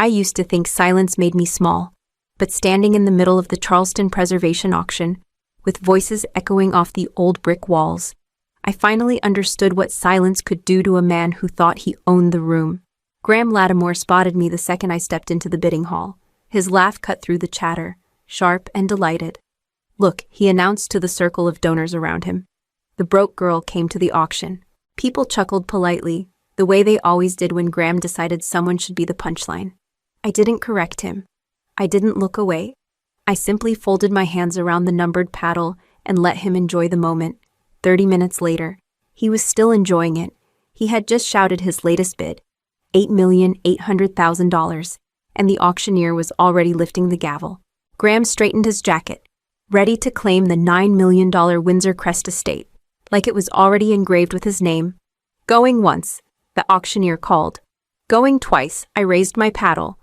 I used to think silence made me small, but standing in the middle of the Charleston preservation auction, with voices echoing off the old brick walls, I finally understood what silence could do to a man who thought he owned the room. Graham Lattimore spotted me the second I stepped into the bidding hall. His laugh cut through the chatter, sharp and delighted. "Look," he announced to the circle of donors around him. The broke girl came to the auction. People chuckled politely, the way they always did when Graham decided someone should be the punchline. I didn't correct him. I didn't look away. I simply folded my hands around the numbered paddle and let him enjoy the moment. 30 minutes later, he was still enjoying it. He had just shouted his latest bid, $8,800,000, and the auctioneer was already lifting the gavel. Graham straightened his jacket, ready to claim the $9 million Windsor Crest estate, like it was already engraved with his name. "Going once," the auctioneer called. Going twice, I raised my paddle.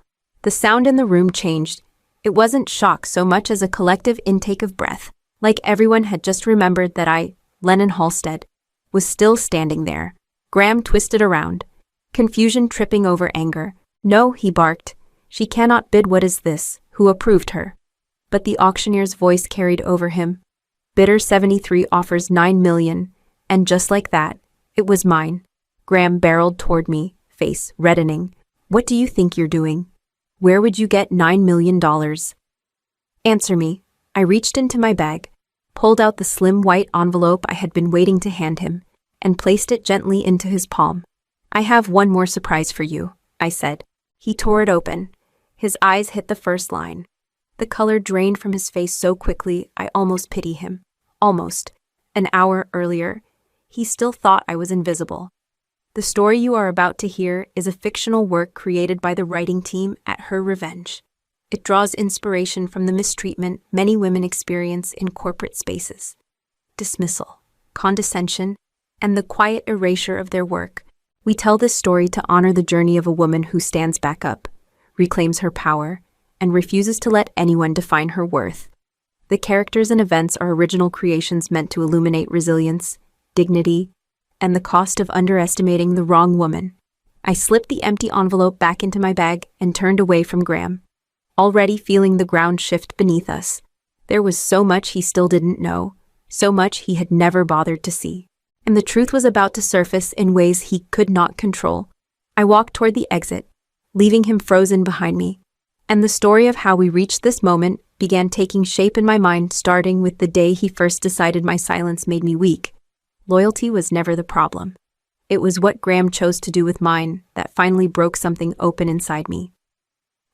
The sound in the room changed. It wasn't shock so much as a collective intake of breath, like everyone had just remembered that I, Lennon Halstead, was still standing there. Graham twisted around, confusion tripping over anger. "No," he barked. "She cannot bid. What is this? Who approved her?" But the auctioneer's voice carried over him. "Bidder 73 offers $9 million, and just like that, it was mine." Graham barreled toward me, face reddening. "What do you think you're doing? Where would you get $9 million? Answer me." I reached into my bag, pulled out the slim white envelope I had been waiting to hand him, and placed it gently into his palm. "I have one more surprise for you," I said. He tore it open. His eyes hit the first line. The color drained from his face so quickly I almost pity him. Almost. An hour earlier, he still thought I was invisible. "The story you are about to hear is a fictional work created by the writing team at Herrevenge. It draws inspiration from the mistreatment many women experience in corporate spaces. Dismissal, condescension, and the quiet erasure of their work. We tell this story to honor the journey of a woman who stands back up, reclaims her power, and refuses to let anyone define her worth. The characters and events are original creations meant to illuminate resilience, dignity, and the cost of underestimating the wrong woman." I slipped the empty envelope back into my bag and turned away from Graham, already feeling the ground shift beneath us. There was so much he still didn't know, so much he had never bothered to see. And the truth was about to surface in ways he could not control. I walked toward the exit, leaving him frozen behind me. And the story of how we reached this moment began taking shape in my mind, starting with the day he first decided my silence made me weak. Loyalty was never the problem. It was what Graham chose to do with mine that finally broke something open inside me.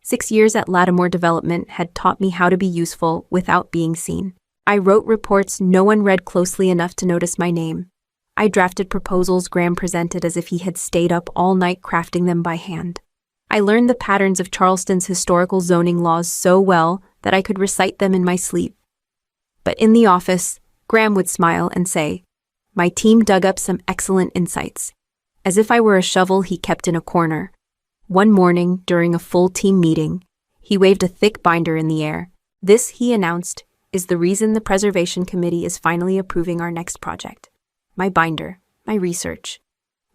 6 years at Lattimore Development had taught me how to be useful without being seen. I wrote reports no one read closely enough to notice my name. I drafted proposals Graham presented as if he had stayed up all night crafting them by hand. I learned the patterns of Charleston's historical zoning laws so well that I could recite them in my sleep. But in the office, Graham would smile and say, "My team dug up some excellent insights," as if I were a shovel he kept in a corner. One morning, during a full team meeting, he waved a thick binder in the air. "This," he announced, "is the reason the Preservation Committee is finally approving our next project." My binder, my research.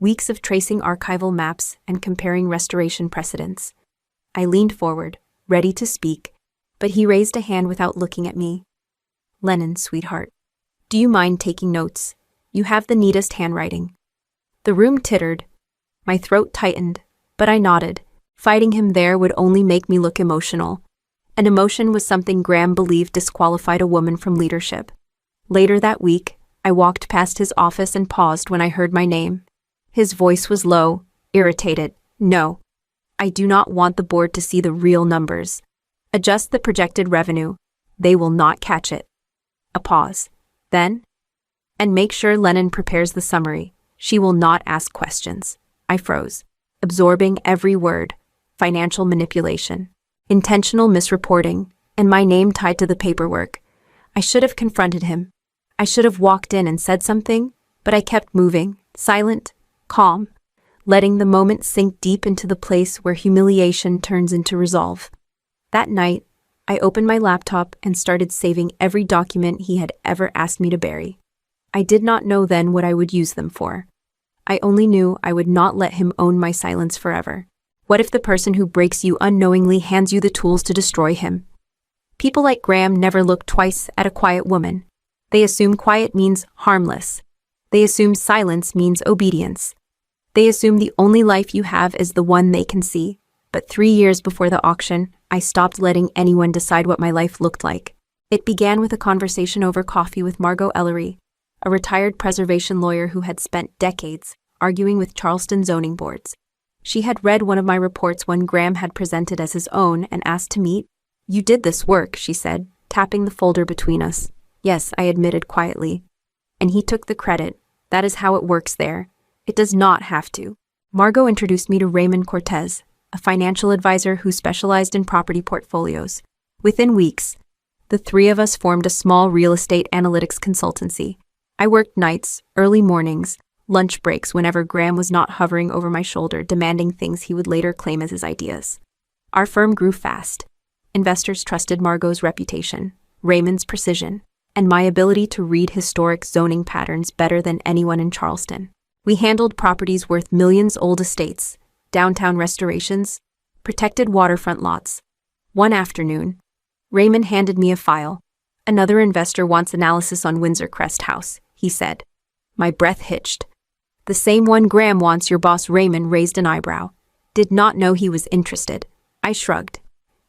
Weeks of tracing archival maps and comparing restoration precedents. I leaned forward, ready to speak, but he raised a hand without looking at me. "Lennon, sweetheart, do you mind taking notes? You have the neatest handwriting." The room tittered. My throat tightened, but I nodded. Fighting him there would only make me look emotional. And emotion was something Graham believed disqualified a woman from leadership. Later that week, I walked past his office and paused when I heard my name. His voice was low, irritated. "No. I do not want the board to see the real numbers. Adjust the projected revenue. They will not catch it." A pause. Then, "And make sure Lennon prepares the summary. She will not ask questions." I froze, absorbing every word. Financial manipulation, intentional misreporting, and my name tied to the paperwork. I should have confronted him. I should have walked in and said something, but I kept moving, silent, calm, letting the moment sink deep into the place where humiliation turns into resolve. That night, I opened my laptop and started saving every document he had ever asked me to bury. I did not know then what I would use them for. I only knew I would not let him own my silence forever. What if the person who breaks you unknowingly hands you the tools to destroy him? People like Graham never look twice at a quiet woman. They assume quiet means harmless. They assume silence means obedience. They assume the only life you have is the one they can see. But 3 years before the auction, I stopped letting anyone decide what my life looked like. It began with a conversation over coffee with Margot Ellery, a retired preservation lawyer who had spent decades arguing with Charleston zoning boards. She had read one of my reports when Graham had presented as his own and asked to meet. "You did this work," she said, tapping the folder between us. "Yes," I admitted quietly. "And he took the credit. That is how it works there. It does not have to." Margot introduced me to Raymond Cortez, a financial advisor who specialized in property portfolios. Within weeks, the three of us formed a small real estate analytics consultancy. I worked nights, early mornings, lunch breaks whenever Graham was not hovering over my shoulder demanding things he would later claim as his ideas. Our firm grew fast. Investors trusted Margot's reputation, Raymond's precision, and my ability to read historic zoning patterns better than anyone in Charleston. We handled properties worth millions, old estates, downtown restorations, protected waterfront lots. One afternoon, Raymond handed me a file. "Another investor wants analysis on Windsor Crest House," he said. My breath hitched. "The same one Graham wants." Your boss Raymond raised an eyebrow. Did not know he was interested. I shrugged.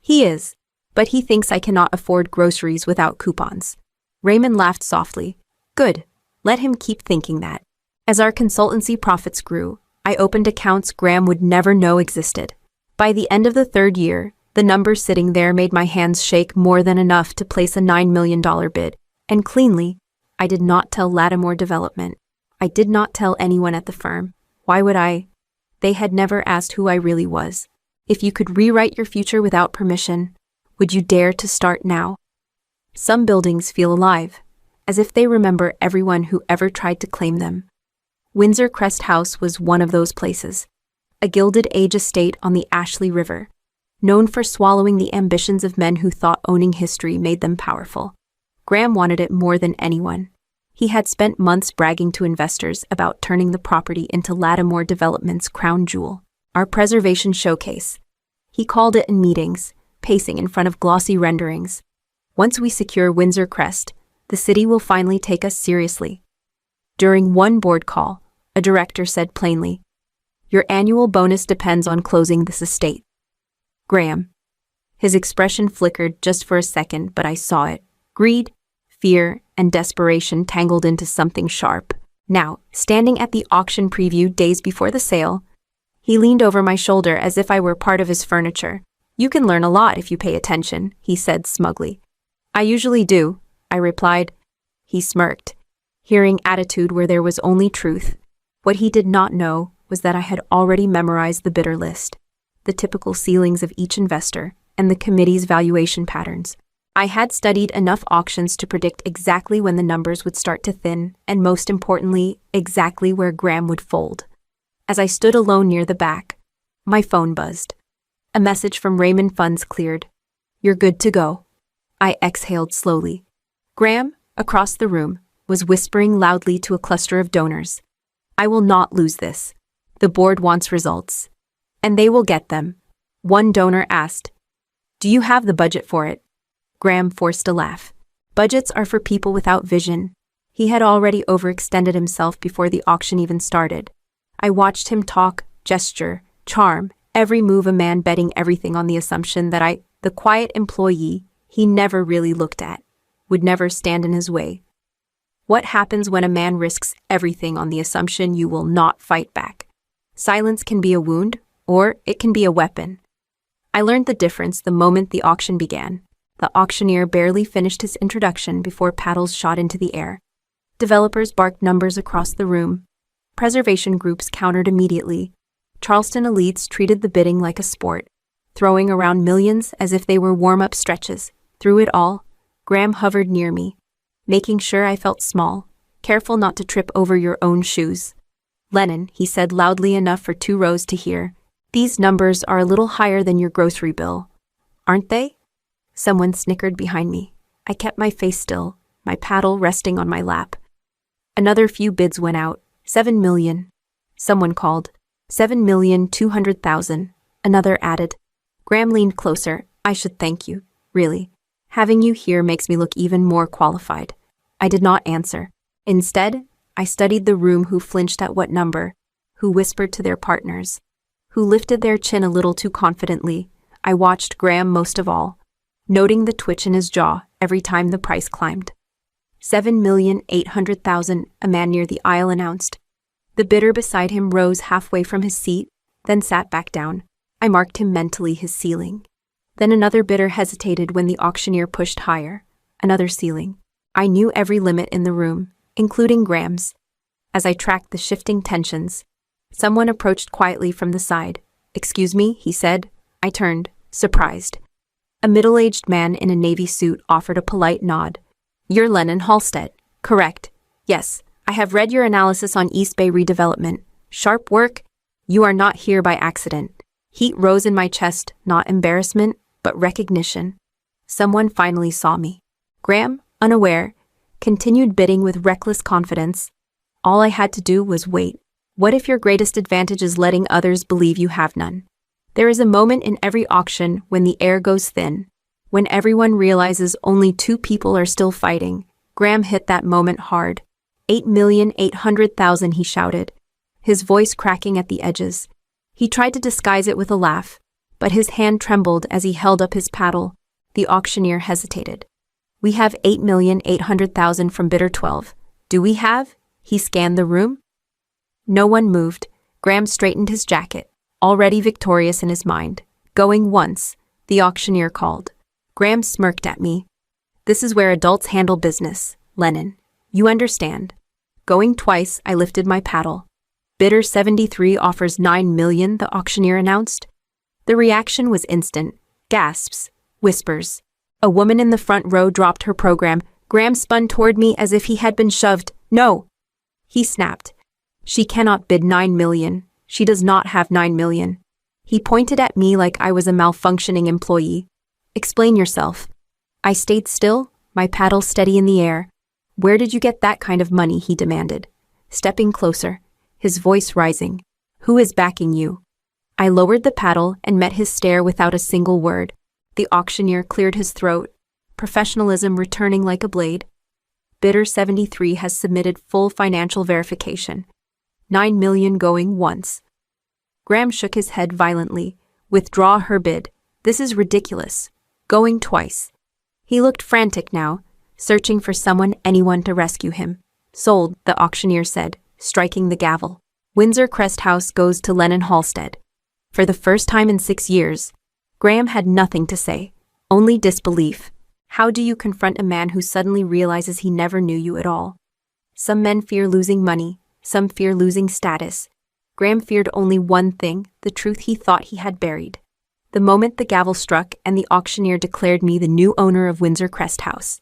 "He is, but he thinks I cannot afford groceries without coupons." Raymond laughed softly. "Good. Let him keep thinking that." As our consultancy profits grew, I opened accounts Graham would never know existed. By the end of the 3rd year, the numbers sitting there made my hands shake more than enough to place a $9 million bid. And cleanly, I did not tell Lattimore Development. I did not tell anyone at the firm. Why would I? They had never asked who I really was. If you could rewrite your future without permission, would you dare to start now? Some buildings feel alive, as if they remember everyone who ever tried to claim them. Windsor Crest House was one of those places. A Gilded Age estate on the Ashley River, known for swallowing the ambitions of men who thought owning history made them powerful. Graham wanted it more than anyone. He had spent months bragging to investors about turning the property into Lattimore Development's crown jewel, our preservation showcase. He called it in meetings, pacing in front of glossy renderings. "Once we secure Windsor Crest, the city will finally take us seriously." During one board call, a director said plainly, "Your annual bonus depends on closing this estate." Graham. His expression flickered just for a second, but I saw it. Greed, fear, and desperation tangled into something sharp. Now, standing at the auction preview days before the sale, he leaned over my shoulder as if I were part of his furniture. "You can learn a lot if you pay attention," he said smugly. "I usually do," I replied. He smirked, hearing attitude where there was only truth. What he did not know was that I had already memorized the bidder list, the typical ceilings of each investor, and the committee's valuation patterns. I had studied enough auctions to predict exactly when the numbers would start to thin, and most importantly, exactly where Graham would fold. As I stood alone near the back, my phone buzzed. A message from Raymond Funds cleared. "You're good to go." I exhaled slowly. Graham, across the room, was whispering loudly to a cluster of donors. "I will not lose this. The board wants results. And they will get them." One donor asked, "Do you have the budget for it?" Graham forced a laugh. "Budgets are for people without vision." He had already overextended himself before the auction even started. I watched him talk, gesture, charm, every move a man betting everything on the assumption that I, the quiet employee he never really looked at, would never stand in his way. What happens when a man risks everything on the assumption you will not fight back? Silence can be a wound, or it can be a weapon. I learned the difference the moment the auction began. The auctioneer barely finished his introduction before paddles shot into the air. Developers barked numbers across the room. Preservation groups countered immediately. Charleston elites treated the bidding like a sport, throwing around millions as if they were warm-up stretches. Through it all, Graham hovered near me, making sure I felt small, careful not to trip over your own shoes. "Lennon," he said loudly enough for 2 rows to hear, "these numbers are a little higher than your grocery bill, aren't they?" Someone snickered behind me. I kept my face still, my paddle resting on my lap. Another few bids went out. 7 million. Someone called. 7,200,000. Another added. Graham leaned closer. I should thank you, really. Having you here makes me look even more qualified. I did not answer. Instead, I studied the room. Who flinched at what number, who whispered to their partners, who lifted their chin a little too confidently. I watched Graham most of all, noting the twitch in his jaw every time the price climbed. 7,800,000, a man near the aisle announced. The bidder beside him rose halfway from his seat, then sat back down. I marked him mentally his ceiling. Then another bidder hesitated when the auctioneer pushed higher. Another ceiling. I knew every limit in the room, including Graham's. As I tracked the shifting tensions, someone approached quietly from the side. Excuse me, he said. I turned, surprised. A middle-aged man in a navy suit offered a polite nod. You're Lennon Halstead, correct? Yes, I have read your analysis on East Bay redevelopment. Sharp work. You are not here by accident. Heat rose in my chest, not embarrassment, but recognition. Someone finally saw me. Graham, unaware, continued bidding with reckless confidence. All I had to do was wait. What if your greatest advantage is letting others believe you have none? There is a moment in every auction when the air goes thin, when everyone realizes only two people are still fighting. Graham hit that moment hard. 8,800,000, he shouted, his voice cracking at the edges. He tried to disguise it with a laugh, but his hand trembled as he held up his paddle. The auctioneer hesitated. We have 8,800,000 from bidder 12. Do we have? He scanned the room. No one moved. Graham straightened his jacket, already victorious in his mind. Going once, the auctioneer called. Graham smirked at me. This is where adults handle business, Lennon. You understand. Going twice, I lifted my paddle. Bidder 73 offers 9 million, the auctioneer announced. The reaction was instant. Gasps, whispers. A woman in the front row dropped her program. Graham spun toward me as if he had been shoved. No! He snapped. She cannot bid 9 million. She does not have 9 million. He pointed at me like I was a malfunctioning employee. Explain yourself. I stayed still, my paddle steady in the air. Where did you get that kind of money? He demanded, stepping closer, his voice rising. Who is backing you? I lowered the paddle and met his stare without a single word. The auctioneer cleared his throat, professionalism returning like a blade. Bidder 73 has submitted full financial verification. 9 million going once. Graham shook his head violently. Withdraw her bid. This is ridiculous. Going twice. He looked frantic now, searching for anyone to rescue him. Sold, the auctioneer said, striking the gavel. Windsor Crest House goes to Lennon Halstead. For the first time in 6 years, Graham had nothing to say, only disbelief. How do you confront a man who suddenly realizes he never knew you at all? Some men fear losing money, some fear losing status. Graham feared only one thing, the truth he thought he had buried. The moment the gavel struck and the auctioneer declared me the new owner of Windsor Crest House.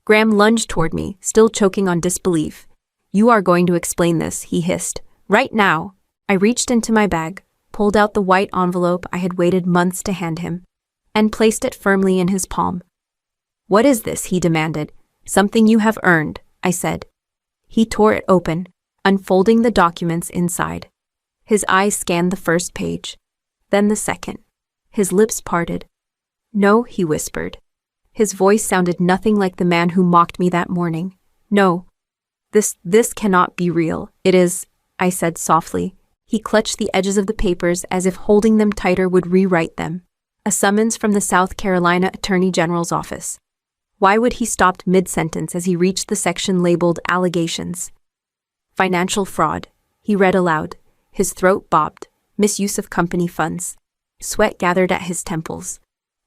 Graham lunged toward me, still choking on disbelief. You are going to explain this, he hissed. Right now. I reached into my bag, pulled out the white envelope I had waited months to hand him, and placed it firmly in his palm. What is this? He demanded. Something you have earned, I said. He tore it open, unfolding the documents inside. His eyes scanned the first page, then the second. His lips parted. No, he whispered. His voice sounded nothing like the man who mocked me that morning. No. This cannot be real. It is, I said softly. He clutched the edges of the papers as if holding them tighter would rewrite them. A summons from the South Carolina Attorney General's office. Why would he stop mid-sentence as he reached the section labeled Allegations? Financial fraud, he read aloud. His throat bobbed. Misuse of company funds. Sweat gathered at his temples.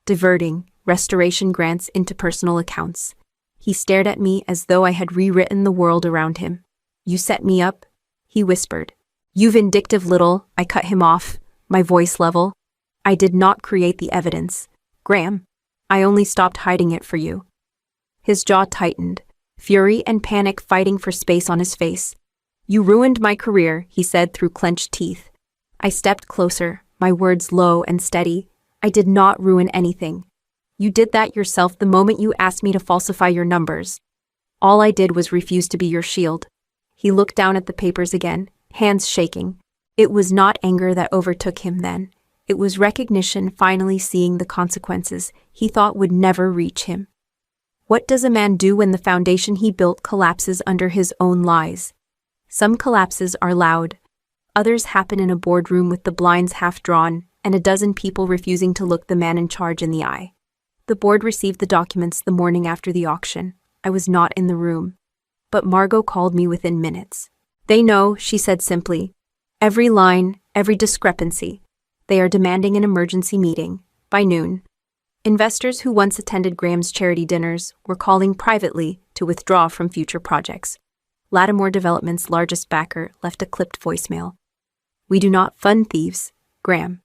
Diverting restoration grants into personal accounts. He stared at me as though I had rewritten the world around him. You set me up, he whispered. You vindictive little, I cut him off, my voice level. I did not create the evidence. Graham, I only stopped hiding it for you. His jaw tightened, fury and panic fighting for space on his face. You ruined my career, he said through clenched teeth. I stepped closer, my words low and steady. I did not ruin anything. You did that yourself the moment you asked me to falsify your numbers. All I did was refuse to be your shield. He looked down at the papers again, hands shaking. It was not anger that overtook him then. It was recognition, finally seeing the consequences he thought would never reach him. What does a man do when the foundation he built collapses under his own lies? Some collapses are loud. Others happen in a boardroom with the blinds half drawn and a dozen people refusing to look the man in charge in the eye. The board received the documents the morning after the auction. I was not in the room. But Margot called me within minutes. They know, she said simply. Every line, every discrepancy. They are demanding an emergency meeting, by noon. Investors who once attended Graham's charity dinners were calling privately to withdraw from future projects. Lattimore Development's largest backer left a clipped voicemail. We do not fund thieves, Graham.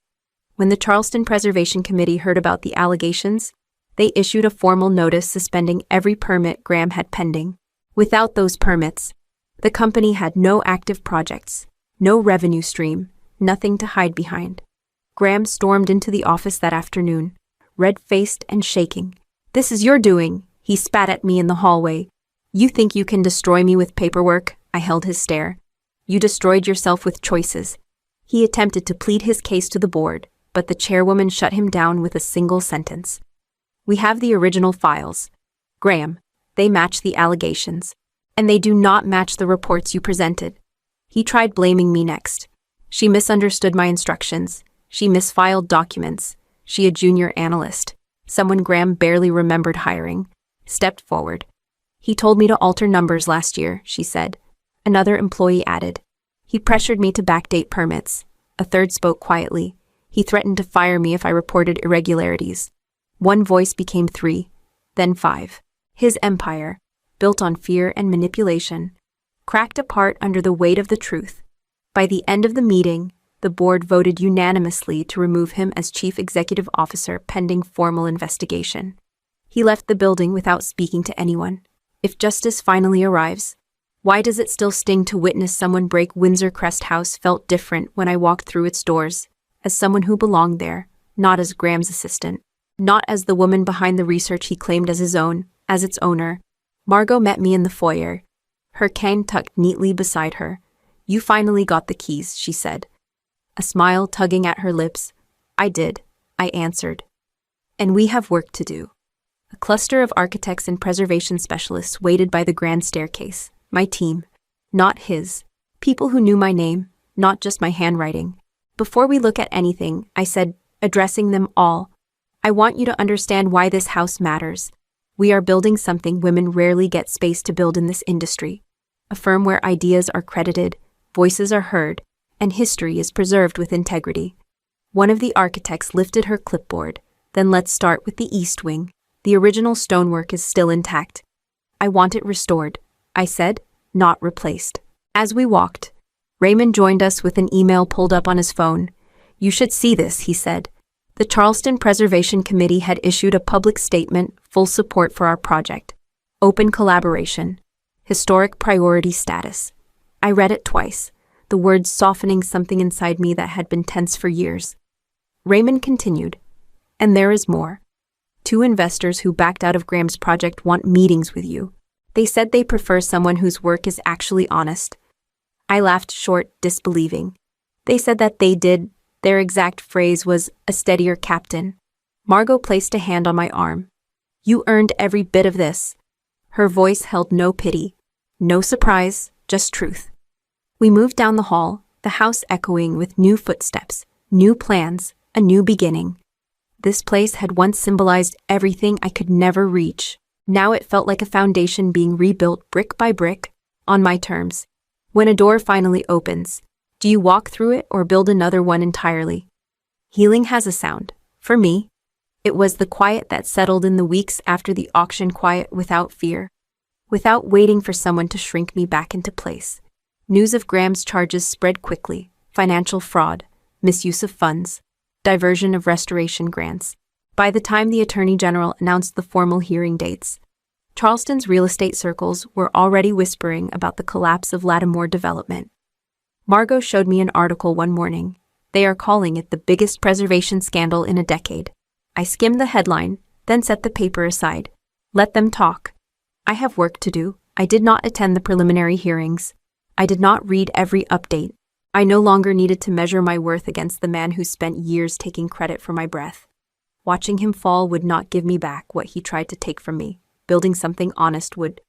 When the Charleston Preservation Committee heard about the allegations, they issued a formal notice suspending every permit Graham had pending. Without those permits, the company had no active projects, no revenue stream, nothing to hide behind. Graham stormed into the office that afternoon, red-faced and shaking. This is your doing, he spat at me in the hallway. You think you can destroy me with paperwork? I held his stare. You destroyed yourself with choices. He attempted to plead his case to the board, but the chairwoman shut him down with a single sentence. We have the original files. Graham, they match the allegations. And they do not match the reports you presented. He tried blaming me next. She misunderstood my instructions. She misfiled documents. She, a junior analyst, someone Graham barely remembered hiring, stepped forward. He told me to alter numbers last year, she said. Another employee added. He pressured me to backdate permits. A third spoke quietly. He threatened to fire me if I reported irregularities. One voice became 3, then 5. His empire, built on fear and manipulation, cracked apart under the weight of the truth. By the end of the meeting, the board voted unanimously to remove him as chief executive officer pending formal investigation. He left the building without speaking to anyone. If justice finally arrives, why does it still sting to witness someone break Windsor Crest House? Felt different when I walked through its doors, as someone who belonged there, not as Graham's assistant, not as the woman behind the research he claimed as his own, as its owner. Margot met me in the foyer, her cane tucked neatly beside her. You finally got the keys, she said. A smile tugging at her lips. I did, I answered. And we have work to do. A cluster of architects and preservation specialists waited by the grand staircase. My team, not his. People who knew my name, not just my handwriting. Before we look at anything, I said, addressing them all, I want you to understand why this house matters. We are building something women rarely get space to build in this industry. A firm where ideas are credited, voices are heard, and history is preserved with integrity. One of the architects lifted her clipboard. Then let's start with the east wing. The original stonework is still intact. I want it restored, I said, not replaced. As we walked, Raymond joined us with an email pulled up on his phone. You should see this, he said. The Charleston Preservation Committee had issued a public statement, full support for our project. Open collaboration. Historic priority status. I read it twice, the words softening something inside me that had been tense for years. Raymond continued, and there is more. 2 investors who backed out of Graham's project want meetings with you. They said they prefer someone whose work is actually honest. I laughed short, disbelieving. They said that they did. Their exact phrase was, a steadier captain. Margot placed a hand on my arm. You earned every bit of this. Her voice held no pity, no surprise, just truth. We moved down the hall, the house echoing with new footsteps, new plans, a new beginning. This place had once symbolized everything I could never reach. Now it felt like a foundation being rebuilt brick by brick, on my terms. When a door finally opens, do you walk through it or build another one entirely? Healing has a sound. For me, it was the quiet that settled in the weeks after the auction, quiet without fear, without waiting for someone to shrink me back into place. News of Graham's charges spread quickly: financial fraud, misuse of funds, diversion of restoration grants. By the time the Attorney General announced the formal hearing dates, Charleston's real estate circles were already whispering about the collapse of Lattimore Development. Margot showed me an article one morning. They are calling it the biggest preservation scandal in a decade. I skimmed the headline, then set the paper aside. Let them talk. I have work to do. I did not attend the preliminary hearings. I did not read every update. I no longer needed to measure my worth against the man who spent years taking credit for my breath. Watching him fall would not give me back what he tried to take from me. Building something honest would.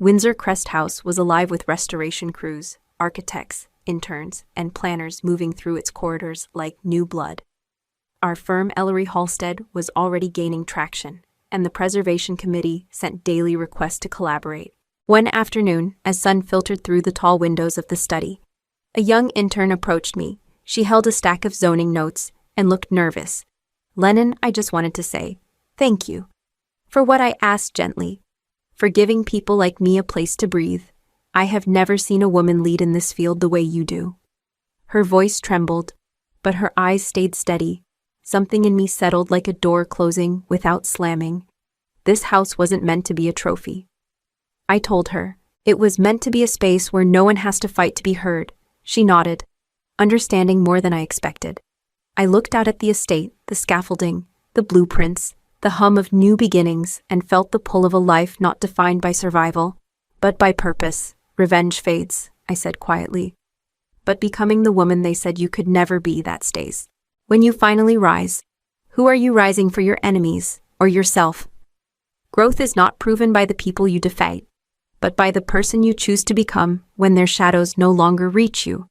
Windsor Crest House was alive with restoration crews, architects, interns, and planners moving through its corridors like new blood. Our firm Ellery Halstead was already gaining traction, and the Preservation Committee sent daily requests to collaborate. One afternoon, as sun filtered through the tall windows of the study, a young intern approached me. She held a stack of zoning notes and looked nervous. "Lennon, I just wanted to say, thank you. For what I asked gently. For giving people like me a place to breathe. I have never seen a woman lead in this field the way you do." Her voice trembled, but her eyes stayed steady. Something in me settled like a door closing without slamming. This house wasn't meant to be a trophy. I told her, it was meant to be a space where no one has to fight to be heard. She nodded, understanding more than I expected. I looked out at the estate, the scaffolding, the blueprints, the hum of new beginnings, and felt the pull of a life not defined by survival, but by purpose. "Revenge fades," I said quietly. "But becoming the woman they said you could never be, that stays. When you finally rise, who are you rising for, your enemies or yourself? Growth is not proven by the people you defeat, but by the person you choose to become when their shadows no longer reach you."